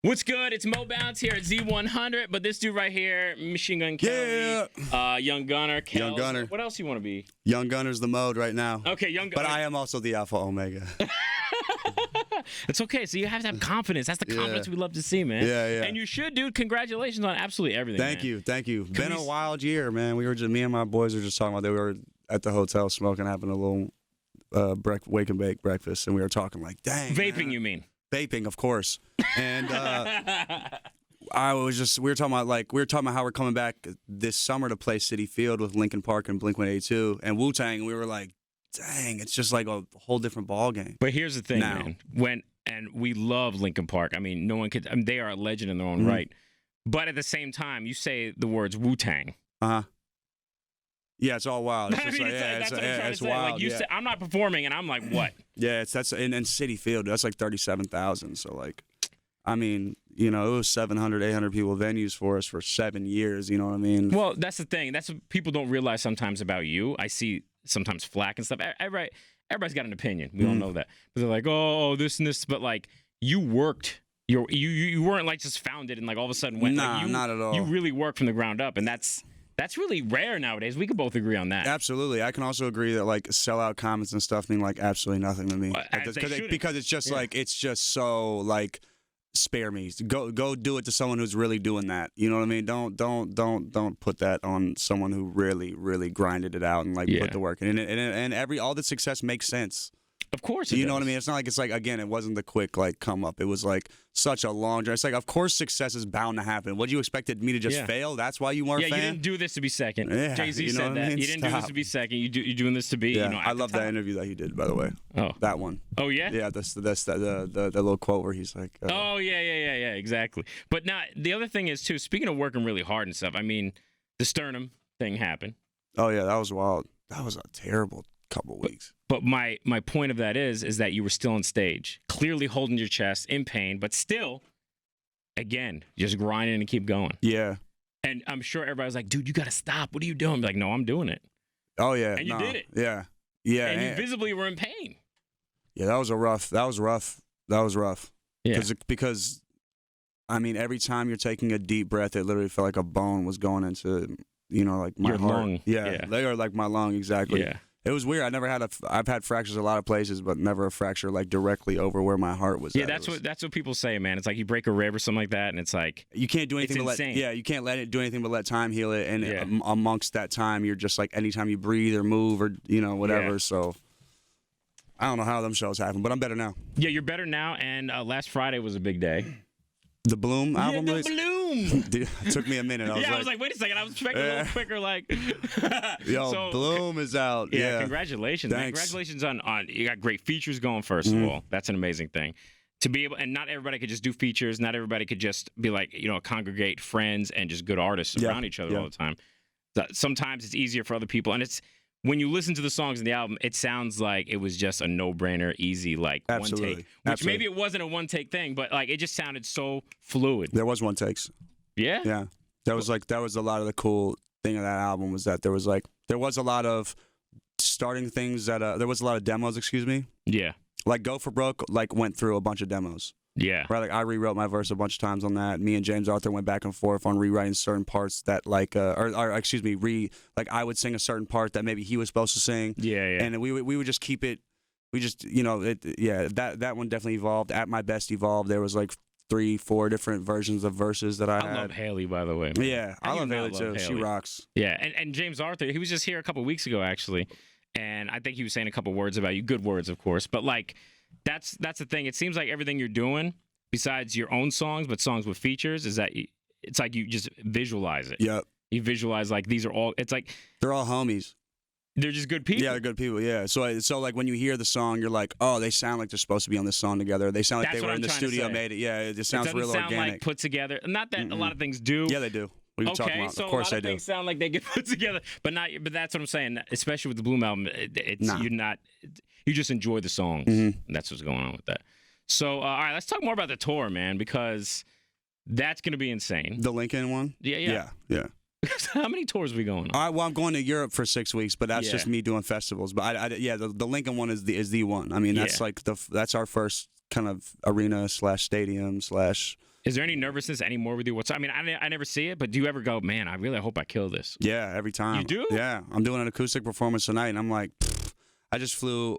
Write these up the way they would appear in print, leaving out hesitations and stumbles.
What's good? It's Mo Bounce here at Z100, but this dude right here, Machine Gun Kelly, Young Gunner, Kels. Young Gunner. What else you want to be? Young Gunner's the mode right now. Okay, Young Gunner. But I am also the Alpha Omega. It's okay. So you have to have confidence. That's the confidence we love to see, man. Yeah. And you should, dude. Congratulations on absolutely everything. Thank you. Can Been a wild year, man. Me and my boys were just talking about that. We were at the hotel smoking, having a little wake and bake breakfast, and we were talking like, dang. Vaping, man. you mean? Vaping, of course. And we were talking about how we're coming back this summer to play Citi Field with Linkin Park and Blink-182 and Wu-Tang. And we were like, dang, it's just like a whole different ball game. But here's the thing, man. And we love Linkin Park. I mean, no one could. I mean, they are a legend in their own right. But at the same time, you say the words Wu-Tang. Yeah, it's all wild. It's I mean, that's what I'm trying to say. wild. Like you said, I'm not performing, and I'm like, what? Yeah, that's in Citi Field. That's like 37,000. So like, I mean, it was 700, 800 people venues for us for 7 years. You know what I mean? Well, that's the thing. That's what people don't realize sometimes about you. I see sometimes flack and stuff. Everybody's got an opinion. We all know that. But they're like, oh, this and this. But like, you worked. You weren't like just found it and like all of a sudden went. Nah, not at all. You really worked from the ground up, and that's really rare nowadays. We could both agree on that. Absolutely. I can also agree that like sellout comments and stuff mean like absolutely nothing to me. Well, because it's just like it's just so like spare me. Go do it to someone who's really doing that. You know what I mean? Don't put that on someone who really grinded it out and like put the work in. And all the success makes sense. Of course, you know what I mean. It's not like again. It wasn't the quick like come up. It was like such a long journey. It's like of course success is bound to happen. What you expected me to just fail? That's why you weren't a fan. You didn't do this to be second. Yeah, Jay-Z said that. You didn't do this to be second. You're doing this to be. Yeah, I love that interview that he did. By the way. Oh, that one. Oh yeah. Yeah, that's the little quote where he's like. Oh yeah, exactly. But now the other thing is too. Speaking of working really hard and stuff, I mean, the sternum thing happened. Oh yeah, that was wild. That was a terrible couple weeks. But my point of that is that you were still on stage, clearly holding your chest, in pain, but still, again, just grinding and keep going. Yeah. And I'm sure everybody's like, dude, you got to stop. What are you doing? I'm like, no, I'm doing it. Oh, yeah. And you did it. Yeah. And you visibly were in pain. Yeah, that was rough. Yeah. Because, I mean, every time you're taking a deep breath, it literally felt like a bone was going into, like my your heart. Lung. Yeah. They are like my lung, exactly. Yeah. It was weird. I've had fractures a lot of places, but never a fracture like directly over where my heart was. Yeah, that's what people say, man. It's like you break a rib or something like that, and it's like you can't do anything but you can't let it do anything but let time heal it. And amongst that time, you're just like anytime you breathe or move or whatever. Yeah. So I don't know how them shows happen, but I'm better now. Yeah, you're better now. And last Friday was a big day. The Bloom album release? Bloom! Dude, it took me a minute. I was like, wait a second. I was expecting a little quicker, like... Yo, Bloom is out. Yeah, congratulations. Thanks. Man. Congratulations on... You got great features going, first of all. That's an amazing thing. To be able... And not everybody could just do features. Not everybody could just be like, congregate friends and just good artists around each other all the time. Sometimes it's easier for other people. And it's... When you listen to the songs in the album, it sounds like it was just a no-brainer, easy, like one take. Which maybe it wasn't a one-take thing, but like it just sounded so fluid. There was one takes. Yeah? Yeah. That was a lot of the cool thing of that album was that there was a lot of starting things that there was a lot of demos, excuse me. Yeah. Like Go for Broke went through a bunch of demos. Yeah. Right, like I rewrote my verse a bunch of times on that. Me and James Arthur went back and forth on rewriting certain parts that I would sing a certain part that maybe he was supposed to sing. Yeah. And we would just keep it. We just that one definitely evolved. At My Best evolved. There was like 3-4 different versions of verses that I had. I love Haley, by the way. Man. Yeah, I love Haley too. She rocks. Yeah, and James Arthur, he was just here a couple weeks ago actually, and I think he was saying a couple words about you, good words of course, but like. That's the thing. It seems like everything you're doing, besides your own songs, but songs with features, is that it's like you just visualize it. Yep. You visualize like these are all. It's like they're all homies. They're just good people. Yeah, they're good people. Yeah. So like when you hear the song, you're like, oh, they sound like they're supposed to be on this song together. They sound like they were in the studio, made it. Yeah, it just sounds real organic. It doesn't sound like put together. Not that a lot of things do. Yeah, they do. What are you talking about? So of course a lot of things sound like they get put together, but that's what I'm saying. Especially with the Bloom album, you just enjoy the songs. And that's what's going on with that. So, all right, let's talk more about the tour, man, because that's going to be insane. The Lincoln one? Yeah. How many tours are we going on? Well, I'm going to Europe for 6 weeks, but that's just me doing festivals. But the Lincoln one is the one. I mean, that's that's our first kind of arena / stadium / Is there any nervousness anymore with you? I mean, I never see it, but do you ever go, man, I really hope I kill this? Yeah, every time. You do? Yeah, I'm doing an acoustic performance tonight, and I'm like, I just flew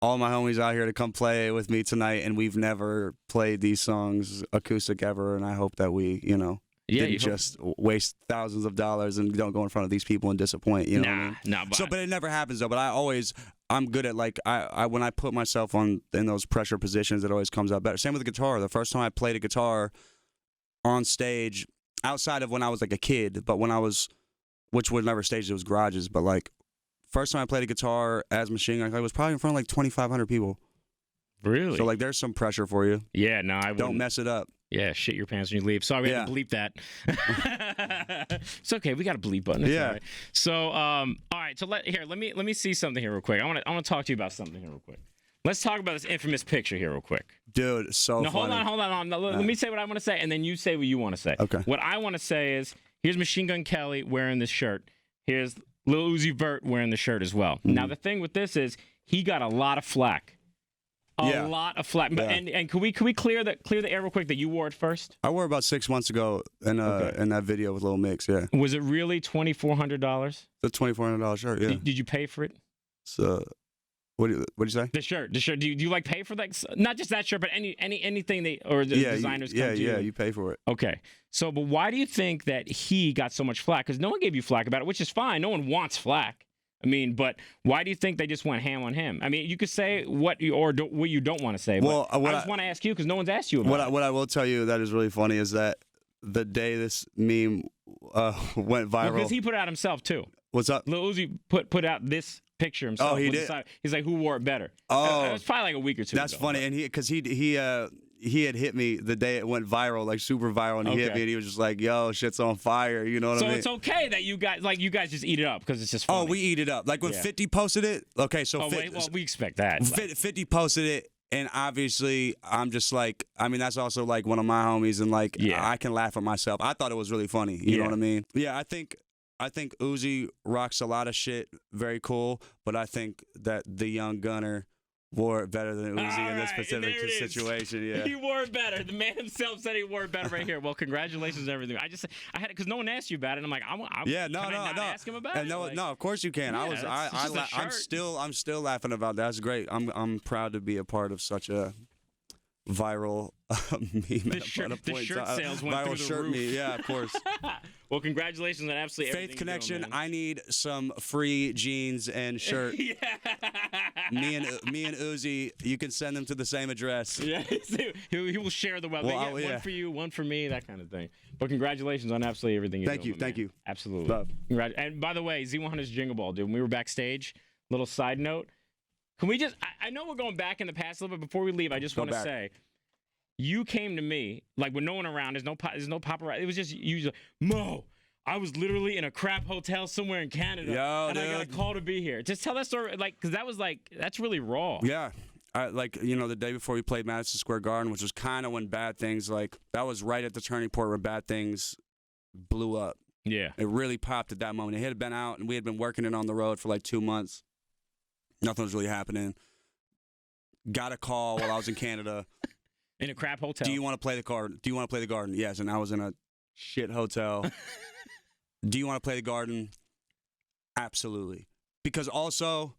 all my homies out here to come play with me tonight, and we've never played these songs acoustic ever, and I hope that we, didn't just waste thousands of dollars and don't go in front of these people and disappoint. You know what I mean? Nah, but it never happens though. But I'm good at like when I put myself in those pressure positions, it always comes out better. Same with the guitar. The first time I played a guitar on stage, outside of when I was like a kid, but which was never staged, it was garages. But like first time I played a guitar as Machine Gun Kelly was probably in front of like 2,500 people. Really? So like there's some pressure for you. Yeah, no, I wouldn't. Don't mess it up. Yeah, shit your pants when you leave. Sorry, we had to bleep that. It's okay. We got a bleep button. It's all right. So, all right. So let me see something here real quick. I want to talk to you about something here real quick. Let's talk about this infamous picture here real quick. Dude, so no, funny. Hold on. No, let me say what I want to say, and then you say what you want to say. Okay. What I want to say is, here's Machine Gun Kelly wearing this shirt. Here's Lil Uzi Vert wearing the shirt as well. Mm-hmm. Now, the thing with this is, he got a lot of flack. A lot of flack. But and can we clear the air real quick that you wore it first? I wore it about 6 months ago in that video with Lil Mix. Yeah. Was it really $2,400? The $2,400 shirt. Yeah. Did you pay for it? So, what did you say? The shirt. Do you like pay for that? Not just that shirt, but anything the designers come to you. Yeah, you pay for it. Okay. So, but why do you think that he got so much flack? Because no one gave you flack about it, which is fine. No one wants flack. I mean, but why do you think they just went ham on him? I mean, you could say what you don't want to say. Well, I just want to ask you because no one's asked you about it. What I will tell you that is really funny is that the day this meme went viral. Because he put it out himself, too. What's up? Lil Uzi put out this picture himself. Oh, he did? He's like, who wore it better? Oh. It was probably like a week or two That's ago. funny. And he had hit me the day it went viral, like super viral, and he hit me and he was just like, yo, shit's on fire. You know what I mean? So it's okay that you guys just eat it up because it's just funny. Oh, we eat it up. Like when 50 posted it. Okay, so we expect that. 50 posted it, and obviously I'm just like, I mean, that's also like one of my homies, and like I can laugh at myself. I thought it was really funny. You know what I mean? Yeah, I think Uzi rocks a lot of shit, very cool, but I think that the young gunner wore it better than Uzi in this specific situation. Yeah, he wore it better. The man himself said he wore it better right here. Well, congratulations and everything. I had it because no one asked you about it. And I'm like, ask him about it. No, of course you can. Yeah, I'm still laughing about that. That's great. I'm proud to be a part of such a viral meme. The shirt sales went through the roof. Yeah, of course. Well, congratulations on absolutely everything. Faith Connection, doing, I need some free jeans and shirt. Me and Uzi, you can send them to the same address. Yeah, he will share the web. One for you, one for me, that kind of thing. But congratulations on absolutely everything you're doing. Thank you. Absolutely. And by the way, Z100's Jingle Ball, dude. When we were backstage, little side note, can we just? I know we're going back in the past a little bit. Before we leave, I just want to say, you came to me like with no one around. There's no paparazzi. It was just you. Like, Mo, I was literally in a crap hotel somewhere in Canada, and I got a call to be here. Just tell that story, like, because that's really raw. Yeah, the day before we played Madison Square Garden, which was kind of when bad things that was right at the turning point where bad things blew up. Yeah, it really popped at that moment. It had been out, and we had been working it on the road for like 2 months. Nothing was really happening. Got a call while I was in Canada. In a crap hotel. Do you want to play the Garden? Do you want to play the Garden? Yes, and I was in a shit hotel. Do you want to play the Garden? Absolutely. Because also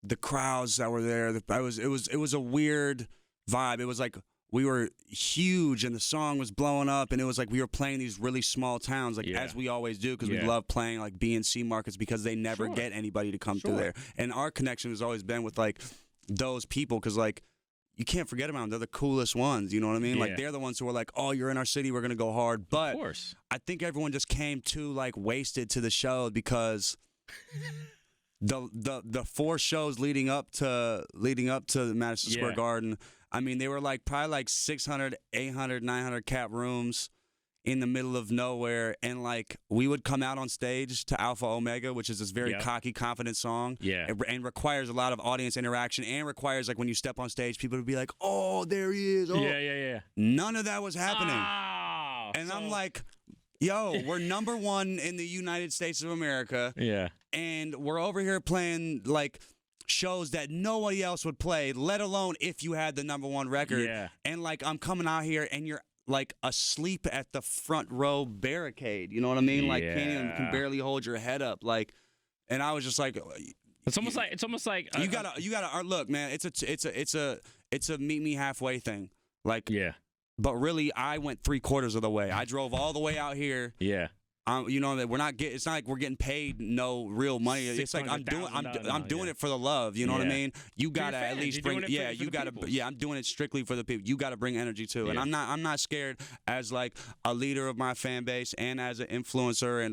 the crowds that were there, it was a weird vibe. It was like we were huge and the song was blowing up, and it was like we were playing these really small towns, as we always do, because we love playing like B and C markets because they never get anybody to come through there. And our connection has always been with like those people, because like you can't forget about them. They're the coolest ones. You know what I mean? Yeah. Like they're the ones who are like, oh, you're in our city, we're gonna go hard. But of course, I think everyone just came too like wasted to the show because the 4 shows leading up to the Madison Square Garden. I mean, they were like probably like 600, 800, 900 cap rooms in the middle of nowhere, and like we would come out on stage to Alpha Omega, which is this very cocky, confident song, and requires a lot of audience interaction, and requires like when you step on stage, people would be like, "Oh, there he is!" Oh. Yeah. None of that was happening, and I'm like, "Yo, we're number 1 in the United States of America, and we're over here playing like shows that nobody else would play, let alone if you had the number 1 record, and like I'm coming out here and you're like asleep at the front row barricade. You know what I mean? Like can barely hold your head up. Like, and I was just like, it's almost like you gotta look, man. It's a meet me halfway thing. Like, but really, I went 3/4 of the way. I drove all the way out here. Yeah. You know that we're not getting. It's not like we're getting paid no real money. It's like I'm doing it for the love. You know what I mean? You gotta at least bring. You gotta. Yeah, I'm doing it strictly for the people. You gotta bring energy too, and I'm not scared as like a leader of my fan base and as an influencer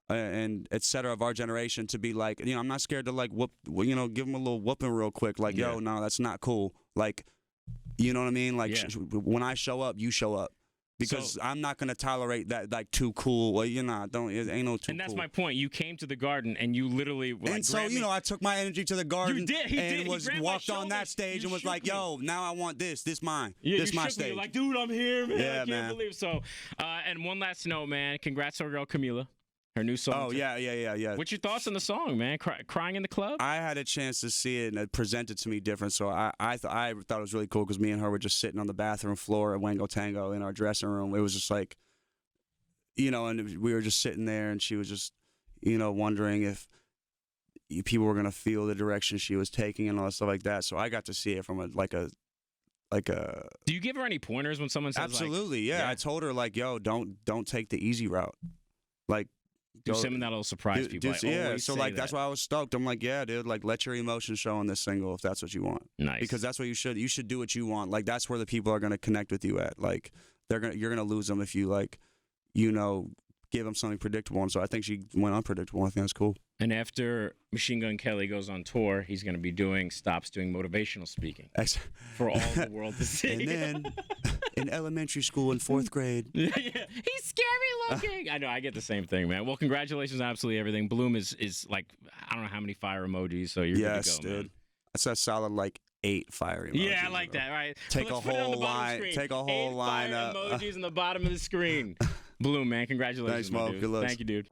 and et cetera of our generation to be like, you know, I'm not scared to like whoop, you know, give them a little whooping real quick. Like, yo, no, that's not cool. Like, you know what I mean? Like when I show up, you show up. Because I'm not gonna tolerate that like too cool. Well, you know, it ain't no too cool. And that's my point. You came to the Garden and you literally and so you know, I took my energy to the Garden. You did. And walked on that stage and was like, "Yo, now I want this. This mine. This my stage." You're like, dude, I'm here, man. I can't believe so. And one last note, man. Congrats to our girl Camila. Her new song. Oh, yeah. What's your thoughts on the song, man? Crying in the Club? I had a chance to see it, and it presented to me different, so I thought it was really cool because me and her were just sitting on the bathroom floor at Wango Tango in our dressing room. It was just like, you know, and we were just sitting there, and she was just, you know, wondering if people were going to feel the direction she was taking and all that stuff like that. So I got to see it from a Do you give her any pointers when someone says Absolutely, yeah. I told her, like, yo, don't take the easy route. Like, do something that'll surprise people. So like that's why I was stoked. I'm like, yeah, dude, like let your emotions show on this single if that's what you want. Nice. Because that's what you should. You should do what you want. Like that's where the people are gonna connect with you at. Like you're gonna lose them if you like, you know, give them something predictable. And so I think she went unpredictable. I think that's cool. And after Machine Gun Kelly goes on tour, he's going to be stops doing motivational speaking for all the world to see. And then in elementary school in 4th grade. He's scary looking. I know, I get the same thing, man. Well, congratulations on absolutely everything. Bloom is like, I don't know how many fire emojis, so you're good to go, dude. man. That's a solid like 8 fire emojis. Yeah, I like that, right? Take a whole line. Take a whole line up. Emojis on the bottom of the screen. Bloom, man, congratulations. Thanks, Mo. Good luck. Thank you, dude.